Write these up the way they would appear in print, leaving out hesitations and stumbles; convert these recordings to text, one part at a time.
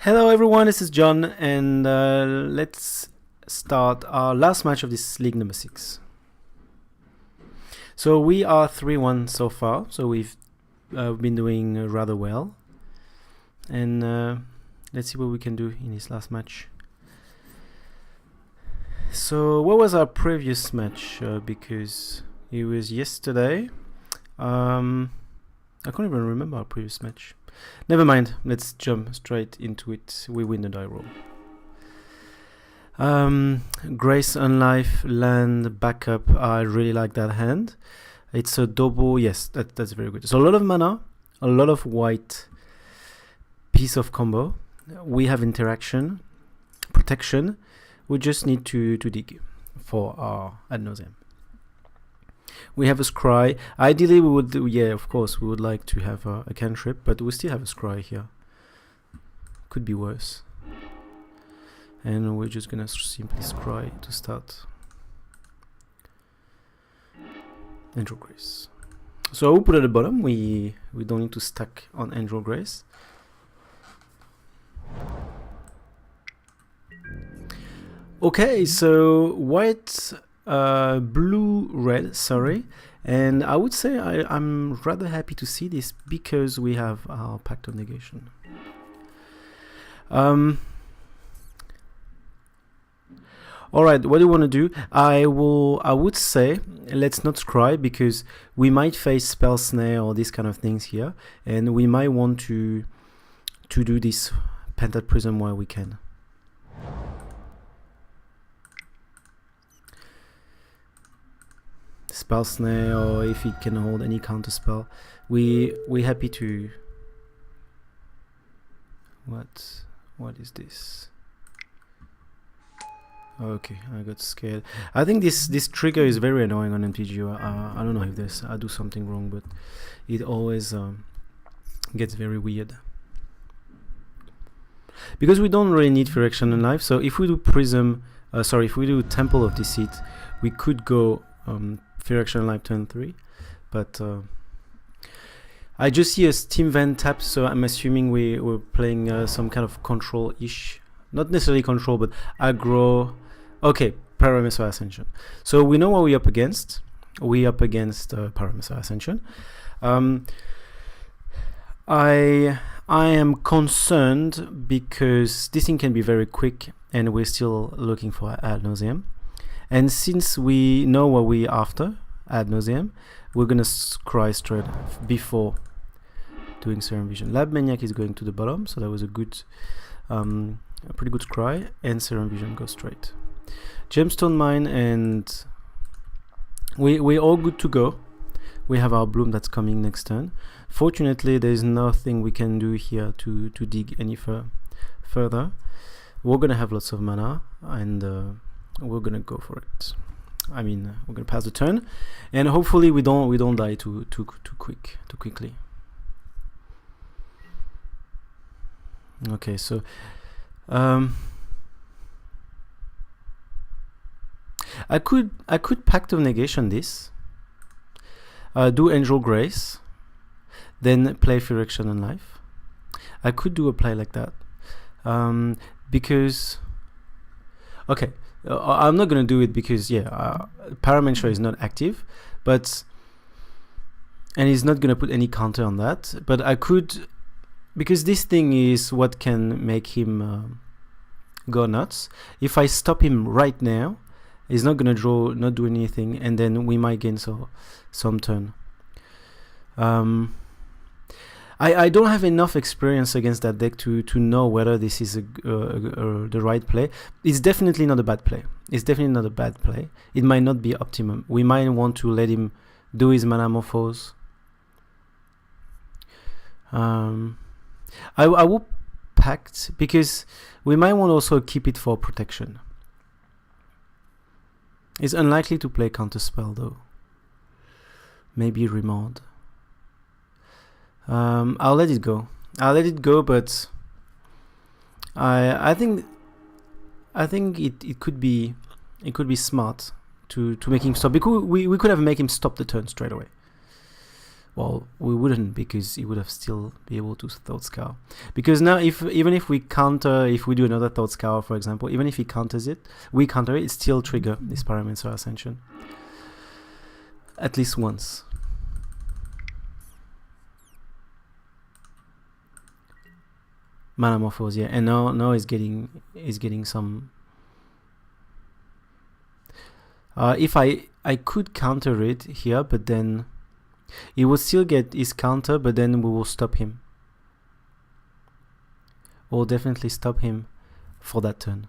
Hello everyone, this is John, and let's start our last match of this league number 6. So we are 3-1 so far, so we've been doing rather well. And let's see what we can do in this last match. So what was our previous match? Because it was yesterday. I can't even remember our previous match. Never mind, let's jump straight into it. We win the die roll. Grace on life, land, backup. I really like that hand. It's a double, yes, that's very good. So a lot of mana, a lot of white, piece of combo. We have interaction, protection. We just need to dig for our ad nauseam. We have a scry. Ideally, we would, of course, we would like to have a cantrip, but we still have a scry here. Could be worse. And we're just gonna simply scry to start. Angel Grace. So we'll put at the bottom. We don't need to stack on Angel Grace. Okay, so white. Blue, red, sorry, and I would say I'm rather happy to see this because we have our Pact of Negation. Alright, what do you want to do? I would say let's not scry because we might face Spell Snare or these kind of things here, and we might want to do this Pentat Prism while we can. Spell Snare, or if it can hold any counter spell, we're happy to. What is this? Okay, I got scared. I think this trigger is very annoying on MTGO. I don't know if I do something wrong, but it always gets very weird. Because we don't really need Phyrexian in life, so if we do Prism, if we do Temple of Deceit, we could go Phyrexian life turn 3, but I just see a Steam Vent tap, so I'm assuming we're playing some kind of control-ish, not necessarily control, but aggro. Okay, Paramesser Ascension. So we know what we're up against. We're up against Paramesser Ascension. I am concerned because this thing can be very quick, and we're still looking for ad nauseam. And since we know what we're after, ad nauseam, we're gonna scry straight before doing Serum Vision. Lab Maniac is going to the bottom, so that was a good, a pretty good scry, and Serum Vision goes straight. Gemstone Mine, and we're all good to go. We have our Bloom that's coming next turn. Fortunately, there's nothing we can do here to dig any further. We're gonna have lots of mana, and we're gonna go for it. I mean, we're gonna pass the turn, and hopefully we don't die too quickly. Okay, so I could Pact of Negation this, do Angel Grace, then play Phyrexian and Life. I could do a play like that, because okay. I'm not gonna do it because Paramantra is not active, and he's not gonna put any counter on that. But I could, because this thing is what can make him go nuts. If I stop him right now, he's not gonna draw, not do anything, and then we might gain some turn. I don't have enough experience against that deck to know whether this is the right play. It's definitely not a bad play. It might not be optimum. We might want to let him do his mana morphose. I will Pact because we might want to also keep it for protection. It's unlikely to play counterspell though. Maybe Remord. I'll let it go. But I think it could be smart to make him stop, because we could have make him stop the turn straight away. well, we wouldn't, because he would have still be able to Thought Scour. Because now, even if we do another Thought Scour, for example, even if he counters it, we counter it, it still trigger this Pyromancer Ascension. At least once. Manamorphose, yeah, and now he's getting some. If I could counter it here, but then he will still get his counter, but then we will stop him. We'll definitely stop him for that turn.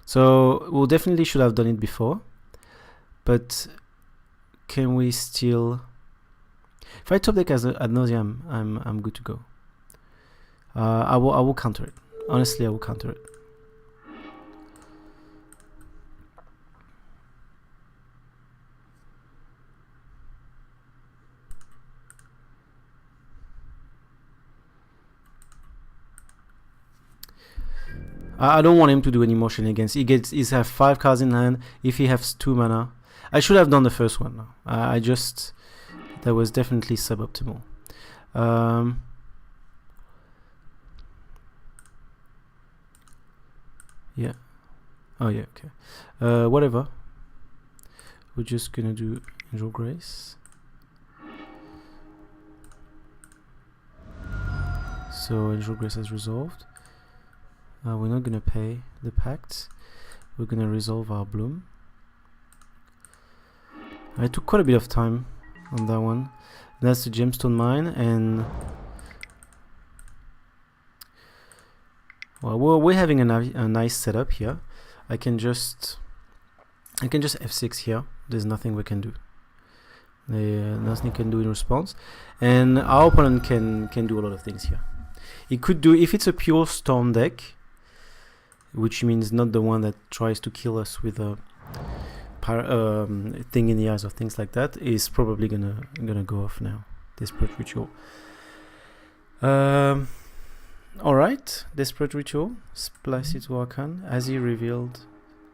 So we'll definitely should have done it before, but can we still? If I top deck as Ad Nauseam, I'm good to go. I will counter it. Honestly, I will counter it. I don't want him to do any motion against. He's have 5 cards in hand. If he has 2 mana, I should have done the first one. That was definitely suboptimal. Yeah. Oh yeah. Okay. Whatever. We're just gonna do Angel Grace. So Angel Grace has resolved. We're not gonna pay the pact. We're gonna resolve our Bloom. I took quite a bit of time on that one. That's the Gemstone Mine, and well, we're having a nice setup here. I can just F6 here. There's nothing we can do. Nothing can do in response, and our opponent can do a lot of things here. He could do, if it's a pure Storm deck, which means not the one that tries to kill us with a thing in the eyes or things like that, is probably gonna go off now. Desperate Ritual. All right, Desperate Ritual. Splice it to Arcan. Has he revealed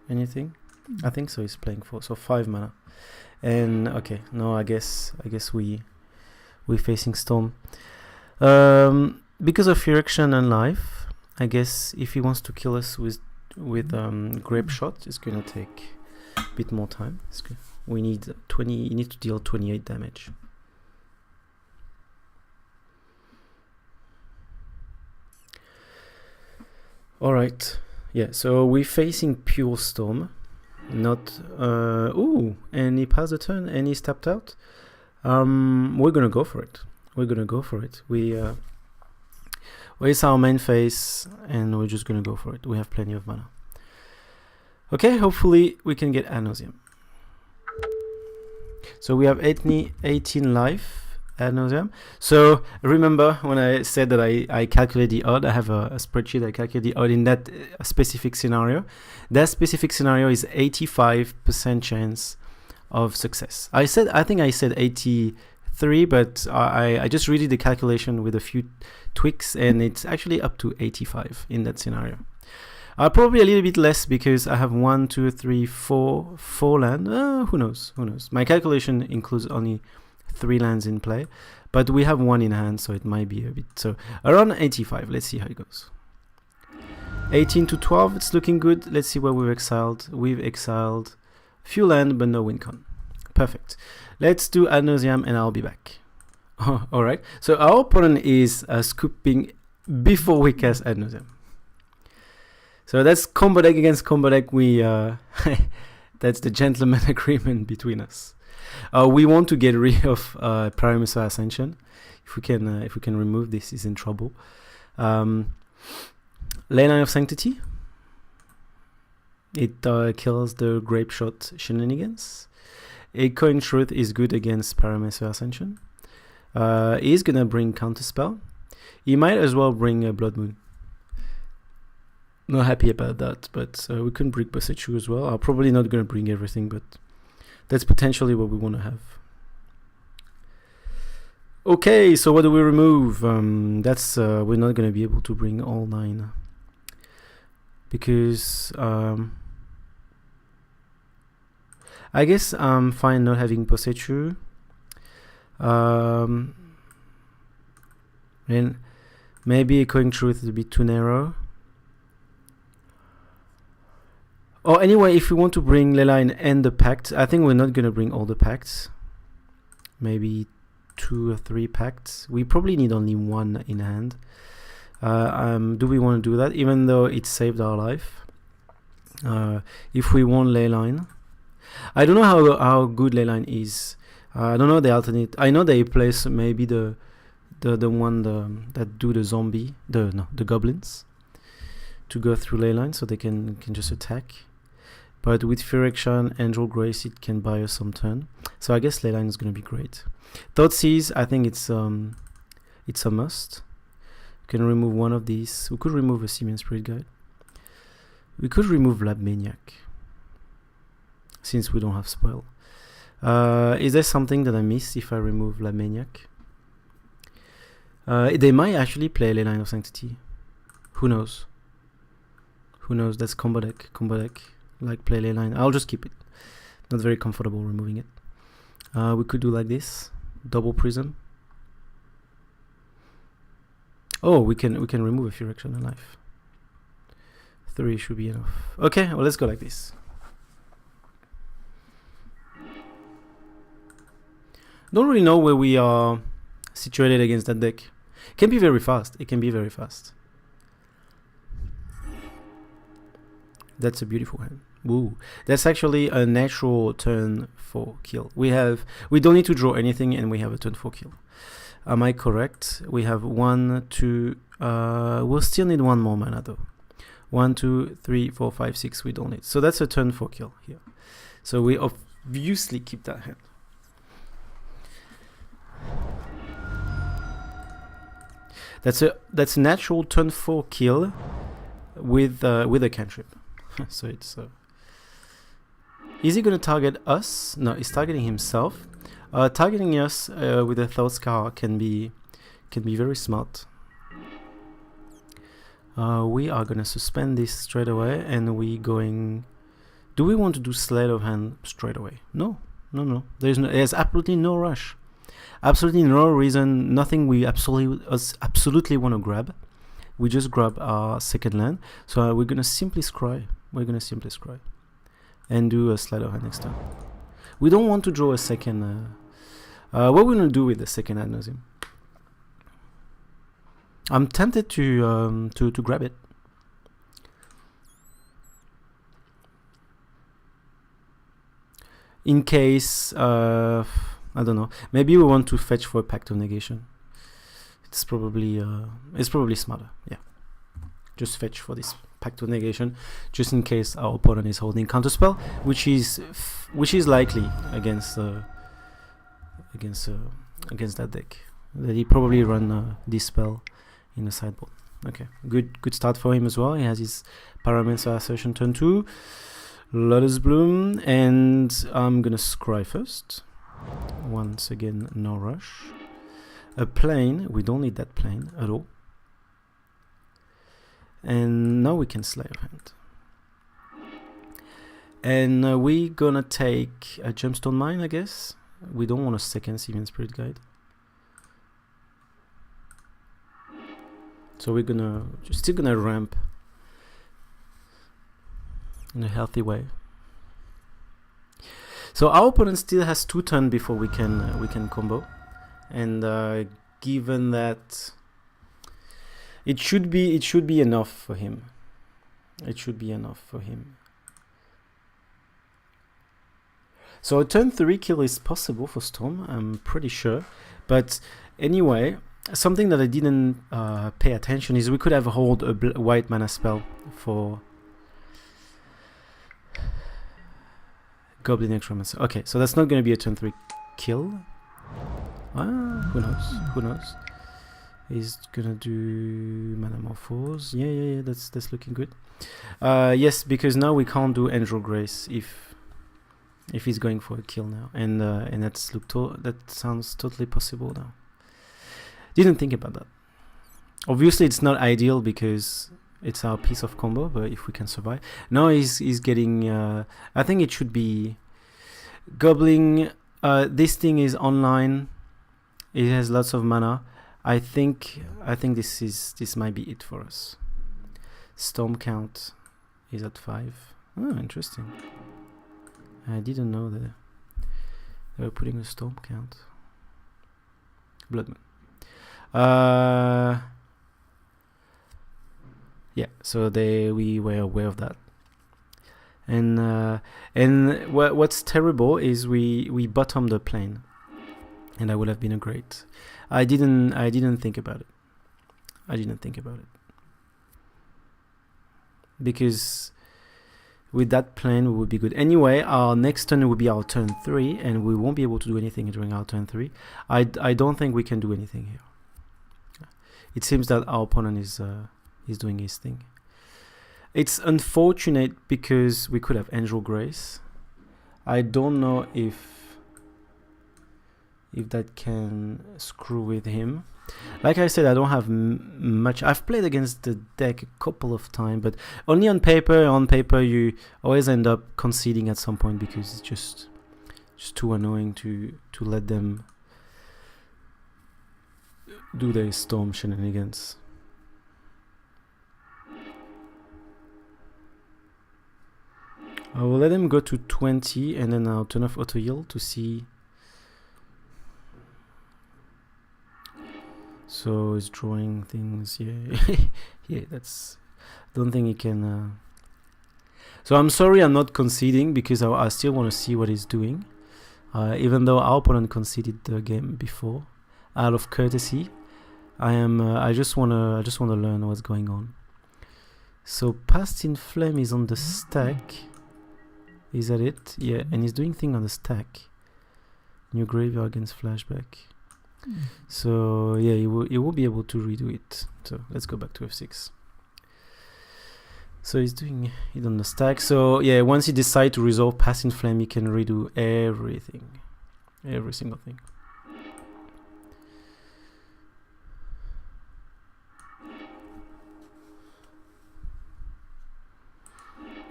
anything? I think so. He's playing 4, so 5 mana. And okay, no, I guess we're facing Storm. Because of Erection and Life, I guess if he wants to kill us with Grape Shot, it's gonna take a bit more time. We need 20. You need to deal 28 damage. All right. Yeah. So we're facing pure Storm. Not. Ooh, and he passed the turn and he's tapped out. We're gonna go for it. It's our main phase, and we're just gonna go for it. We have plenty of mana. Okay, hopefully we can get Ad Nauseam. So we have 18 life, Ad Nauseam. So remember when I said that I calculate the odd, I have a spreadsheet, I calculate the odd in that specific scenario. That specific scenario is 85% chance of success. I think I said 83, but I just redid the calculation with a few tweaks, and it's actually up to 85 in that scenario. Probably a little bit less because I have 1, 2, 3, 4 land. Who knows? My calculation includes only 3 lands in play, but we have 1 in hand, so it might be a bit. So around 85. Let's see how it goes. 18 to 12. It's looking good. Let's see what we've exiled. We've exiled few land, but no win con. Perfect. Let's do Ad Nauseam, and I'll be back. All right. So our opponent is scooping before we cast Ad Nauseam. So that's combo deck against combo deck. We that's the gentleman agreement between us. We want to get rid of Pyromancer Ascension. If we can remove this, he's in trouble. Lane of Sanctity. It kills the Grape Shot shenanigans. Echoing Truth is good against Pyromancer Ascension. He's gonna bring Counterspell. He might as well bring Blood Moon. Not happy about that, but we can bring Bosechu as well. I'm probably not gonna bring everything, but that's potentially what we want to have. Okay, so what do we remove? That's we're not gonna be able to bring all 9 because I guess I'm fine not having Posechu. And maybe Echoing Truth is a bit too narrow. Or anyway, if we want to bring Leyline and the Pact, I think we're not going to bring all the Pacts. Maybe 2 or 3 Pacts. We probably need only 1 in hand. Do we want to do that? Even though it saved our life. If we want Leyline. I don't know how good Leyline is. I don't know the alternate. I know they place maybe the one that do the zombie, the goblins, to go through Leyline, so they can just attack. But with Phyrexian, Angel Grace, it can buy us some turn. So I guess Leyline is going to be great. Thoughtseize, I think it's a must. We can remove one of these. We could remove a Simian Spirit Guide. We could remove Lab Maniac, since we don't have Spoil. Is there something that I miss if I remove Lab Maniac? They might actually play Leyline of Sanctity. Who knows? Who knows? That's combo deck. Like play Leyline. I'll just keep it. Not very comfortable removing it. We could do like this. Double Prism. Oh, we can remove a Phyrexian alive. 3 should be enough. Okay, well, let's go like this. Don't really know where we are situated against that deck. It can be very fast. That's a beautiful hand. Woo. That's actually a natural turn 4 kill. We don't need to draw anything, and we have a turn 4 kill. Am I correct? We have 1, 2. We'll still need 1 more mana though. 1, 2, 3, 4, 5, 6. We don't need. So that's a turn 4 kill here. So we obviously keep that hand. That's a natural turn 4 kill with a cantrip. So it's is he gonna target us? No, he's targeting himself. Targeting us with a Thought Scar can be very smart. We are gonna suspend this straight away, and we going. Do we want to do Sleight of Hand straight away? No. There's absolutely no rush. Absolutely no reason. Nothing we absolutely want to grab. We just grab our second land. So we're gonna simply scry. And do a Sleight of Hand next time. We don't want to draw a second. What we're gonna do with the second Ad Nauseam? I'm tempted to grab it. In case I don't know. Maybe we want to fetch for a Pact of Negation. It's probably smarter. Yeah, just fetch for this Pact of Negation, just in case our opponent is holding Counterspell, which is likely against that deck. That he probably run Dispel in the sideboard. Okay, good start for him as well. He has his Pyromancer Assertion turn 2, Lotus Bloom, and I'm gonna scry first. Once again, no rush. A plane, we don't need that plane at all. And now we can Sleight of Hand. And we're gonna take a Gemstone Mine, I guess. We don't want a second Simian Spirit Guide. So we're still gonna ramp in a healthy way. So our opponent still has 2 turns before we can combo, and given that it should be enough for him. So a turn 3 kill is possible for Storm, I'm pretty sure. But anyway, something that I didn't pay attention is we could have hold a white mana spell for Goblin Necromancer. Okay, so that's not going to be a turn 3 kill. Who knows? He's gonna do Metamorphose. Yeah, that's looking good. Yes, because now we can't do Angel Grace if he's going for a kill now, and that sounds totally possible now. Didn't think about that. Obviously, it's not ideal because it's our piece of combo, but if we can survive. Now he's getting. I think it should be. Goblin, this thing is online. It has lots of mana. I think this might be it for us. Storm count is at 5. Oh, interesting. I didn't know that they were putting a storm count. Blood Moon. Yeah, so we were aware of that. And what's terrible is we bottomed the plane, and that would have been a great. I didn't think about it. Because with that plane we would be good. Anyway, our next turn will be our turn 3, and we won't be able to do anything during our turn 3. I don't think we can do anything here. It seems that our opponent is doing his thing. It's unfortunate because we could have Angel Grace. I don't know if that can screw with him. Like I said, I don't have much. I've played against the deck a couple of times, but only on paper. On paper, you always end up conceding at some point because it's just too annoying to let them do their storm shenanigans. I will let them go to 20, and then I'll turn off auto heal to see. So it's drawing things. Yeah, yeah. That's. I don't think he can. So I'm sorry, I'm not conceding because I still want to see what he's doing. Even though our opponent conceded the game before, out of courtesy, I just wanna learn what's going on. So Past in Flame is on the stack. Is that it? Yeah, and he's doing thing on the stack. New graveyard against flashback. So yeah, he will be able to redo it. So let's go back to F6. So he's doing it on the stack. So yeah, once he decides to resolve Past in Flame, he can redo everything, every single thing.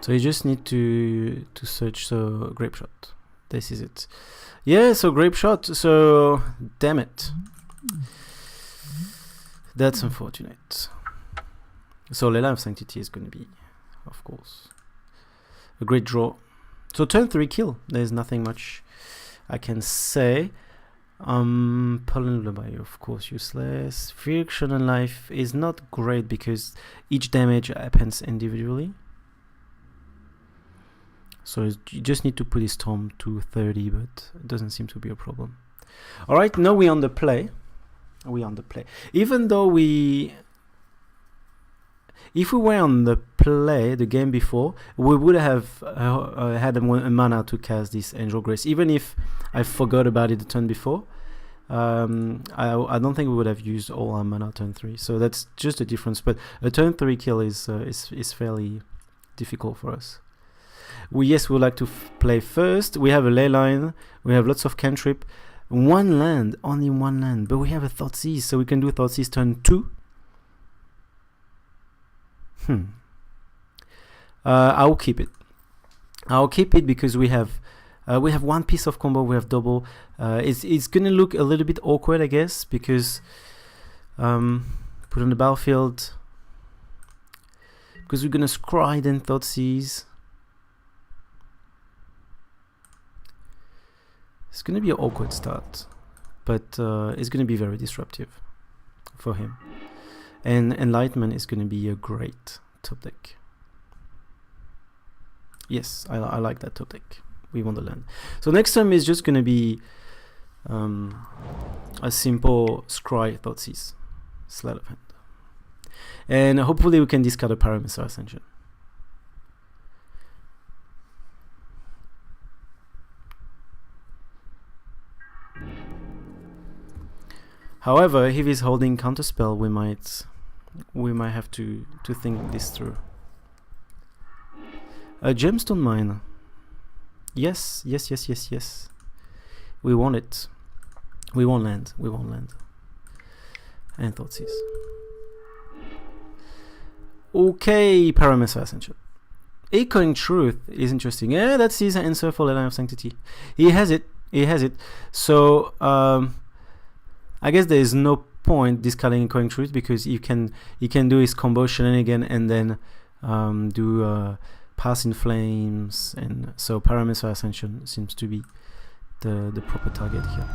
So you just need to search. So Grape Shot. This is it. Yeah, so Grape Shot. So damn it. That's unfortunate. So Lela of Sanctity is going to be, of course, a great draw. So turn 3 kill. There's nothing much I can say. Pollen Lullaby, of course, useless. Friction and Life is not great because each damage happens individually. So you just need to put his Storm to 30, but it doesn't seem to be a problem. All right, now we're on the play. Even though if we were on the play the game before, we would have had a mana to cast this Angel Grace. Even if I forgot about it the turn before, I don't think we would have used all our mana turn 3. So that's just the difference. But a turn 3 kill is fairly difficult for us. We would like to play first. We have a ley line. We have lots of cantrip. One land, only one land. But we have a Thoughtseize, so we can do Thoughtseize turn 2. I'll keep it. Because we have one piece of combo. We have double. It's gonna look a little bit awkward, I guess, because put on the battlefield. Because we're gonna scry then Thoughtseize. It's going to be an awkward start, but it's going to be very disruptive for him. And Enlightenment is going to be a great top deck. Yes, I like that top deck. We want the land. So next time is just going to be a simple Scry Thoughtseize, Sleight of Hand. And hopefully we can discard a Parameter Ascension. However, if he's holding Counterspell, we might have to think this through. A Gemstone Mine. Yes. We want it. We want land. And Thoughtseize. Okay, Parameter Ascension. Echoing Truth is interesting. Yeah, that's his answer for the Line of Sanctity. He has it. So I guess there is no point discarding Echoing Truth, because he can do his combo shenanigan and then do Pass in Flames, and so Parameter Ascension seems to be the proper target here.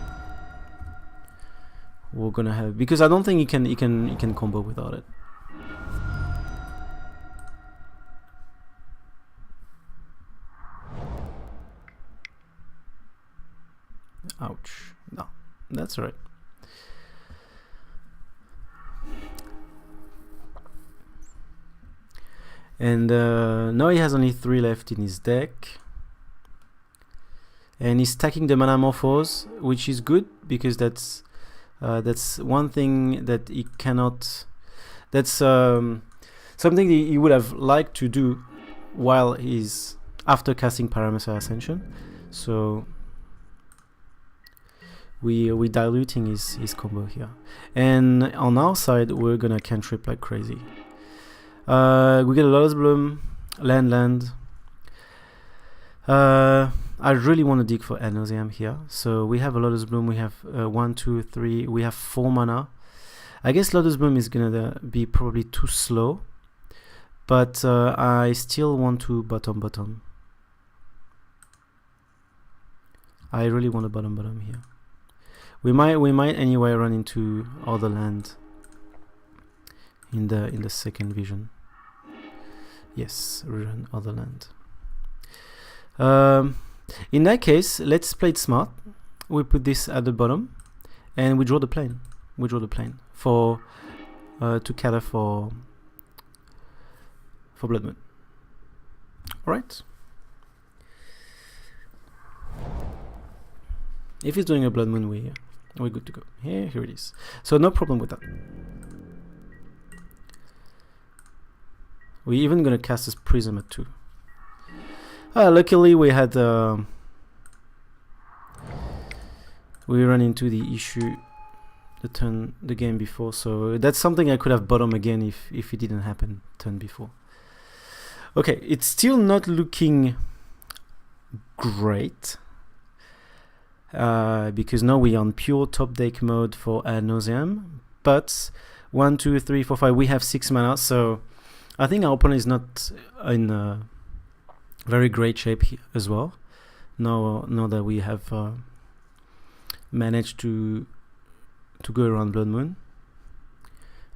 We're gonna have, because I don't think he can combo without it. Ouch. No, that's right. And now he has only 3 left in his deck. And he's stacking the Mana Morphos, which is good, because that's one thing that he cannot... That's something that he would have liked to do while he's after casting Parameter Ascension. So we're diluting his combo here. And on our side, we're gonna cantrip like crazy. We get a Lotus Bloom, land. I really want to dig for Ad Nauseam here. So we have a Lotus Bloom, we have 1, 2, 3, we have 4 mana. I guess Lotus Bloom is gonna be probably too slow, but I still want to bottom. I really want to bottom here. We might anyway run into other land in the second vision. Yes, run other land. In that case, let's play it smart. We put this at the bottom, and we draw the plane. For to cater for Blood Moon. All right. If he's doing a Blood Moon, we're good to go. Here it is. So no problem with that. We're even gonna cast this Prism at 2. Luckily we had we ran into the issue the game before, so that's something I could have bottom again if it didn't happen turn before. Okay, it's still not looking great, because now we're on pure top deck mode for Ad Nauseam, but 1, 2, 3, 4, 5, we have 6 mana, so I think our opponent is not in very great shape here as well. Now that we have managed to go around Blood Moon,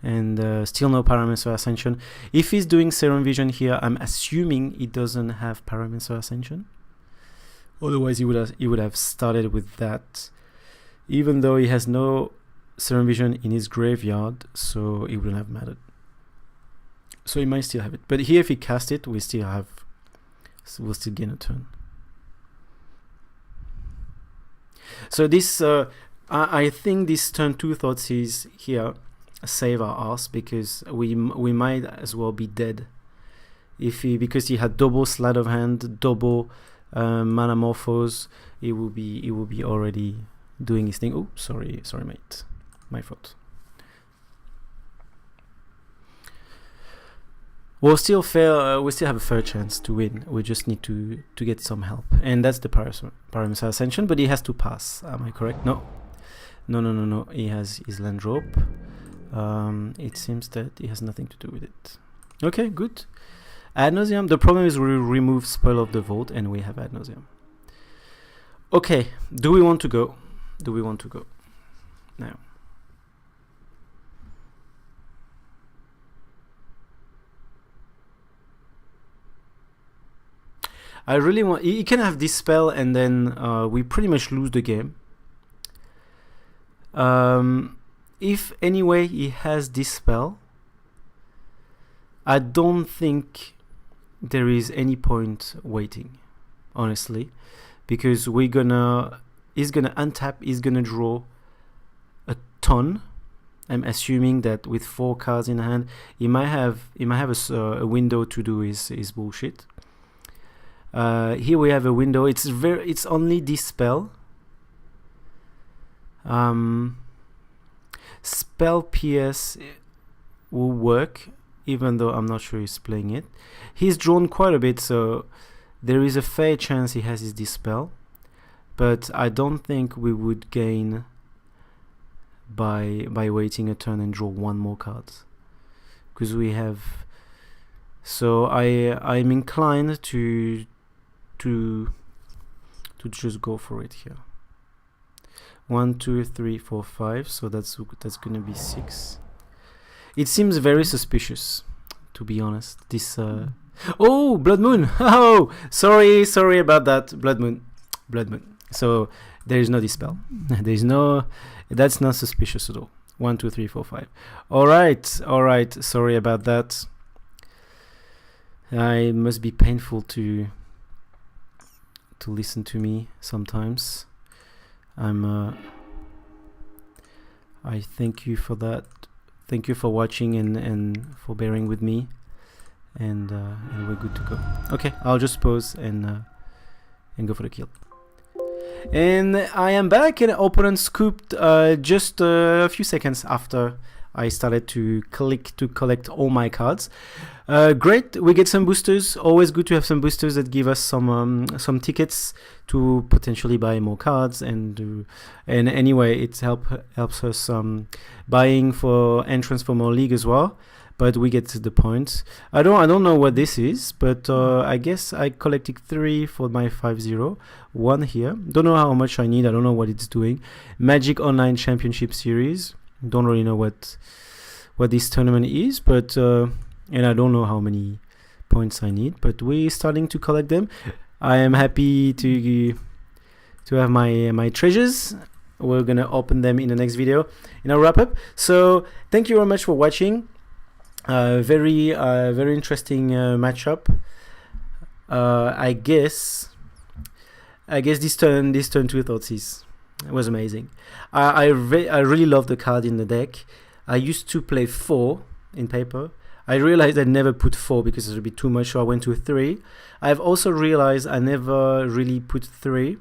and still no Parameter Ascension. If he's doing Serum Vision here, I'm assuming he doesn't have Parameter Ascension. Otherwise, he would have started with that, even though he has no Serum Vision in his graveyard, so it wouldn't have mattered. So he might still have it, but here if he cast it, we'll still gain a turn. So this, I think this turn 2 Thoughtseize here save our ass, because we might as well be dead because he had double sleight of hand, double Mana Morphos. It will be already doing his thing. Oh, sorry mate, my fault. We'll still have a fair chance to win. We just need to get some help, and that's the Parameter Ascension. But he has to pass. Am I correct? No. He has his land drop. It seems that he has nothing to do with it. Okay, good. Ad Nauseam. The problem is we remove Spoil of the Vault, and we have Ad Nauseam. Okay, do we want to go? Now. I really want... He can have this spell, and then we pretty much lose the game. If anyway he has this spell, I don't think there is any point waiting, honestly, because he's gonna untap, he's gonna draw a ton. I'm assuming that with 4 cards in hand, he might have a window to do his bullshit. Here we have a window. It's only this spell. Spell PS will work even though I'm not sure he's playing it. He's drawn quite a bit, so there is a fair chance he has his Dispel, but I don't think we would gain by waiting a turn and draw one more card, because we have. So I'm inclined to just go for it here. 1, 2, 3, 4, 5. So that's gonna be 6. It seems very suspicious, to be honest. This oh, Blood Moon. Oh, sorry about that. Blood Moon. So there is no Dispel. There is no. That's not suspicious at all. 1, 2, 3, 4, 5. All right. Sorry about that. It must be painful to listen to me sometimes. I thank you for that. Thank you for watching and for bearing with me. And we're good to go. Okay, I'll just pause and go for the kill. And I am back, and opponent scooped just a few seconds after I started to click to collect all my cards. Great, we get some boosters. Always good to have some boosters that give us some tickets to potentially buy more cards, and anyway, it helps us buying for entrance for more league as well. But we get to the point. I don't know what this is, but I guess I collected 3 for my 5-0. 1 here. Don't know how much I need. I don't know what it's doing. Magic Online Championship Series. Don't really know what this tournament is, but and I don't know how many points I need. But we're starting to collect them. I am happy to have my treasures. We're gonna open them in the next video in our wrap up. So thank you very much for watching. Very interesting matchup. I guess this turn 2 Thoughtseize was amazing. I really love the card in the deck. I used to play 4 in paper. I realized I never put 4 because it would be too much, so I went to 3. I've also realized I never really put 3,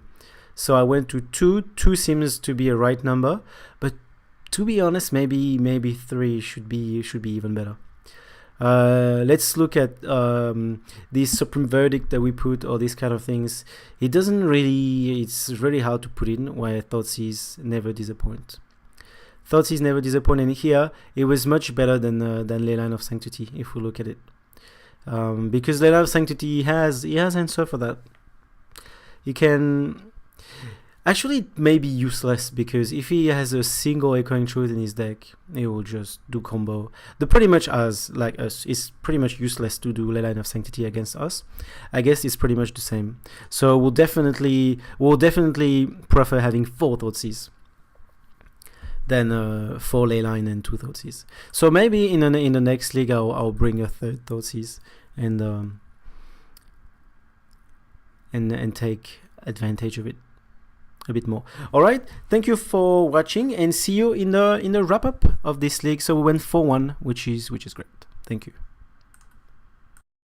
so I went to 2. 2 seems to be a right number, but to be honest, maybe 3 should be even better. Let's look at this Supreme Verdict that we put, or these kind of things. It's really hard to put in, where Thoughtseize never disappoint. Thoughtseize never disappoint, and here it was much better than Leyline of Sanctity, if we look at it. Because Leyline of Sanctity he has answer for that. He can. Actually, it may be useless, because if he has a single Echoing Truth in his deck, he will just do combo. The pretty much as like us, it's pretty much useless to do Leyline of Sanctity against us. I guess it's pretty much the same. So we'll definitely prefer having 4 Thoughtseize than 4 Leyline and 2 Thoughtseize. So maybe in the next league I'll bring a 3rd Thoughtseize and take advantage of it a bit more. All right, thank you for watching, and see you in the wrap up of this league. So we went 4-1, which is great. Thank you.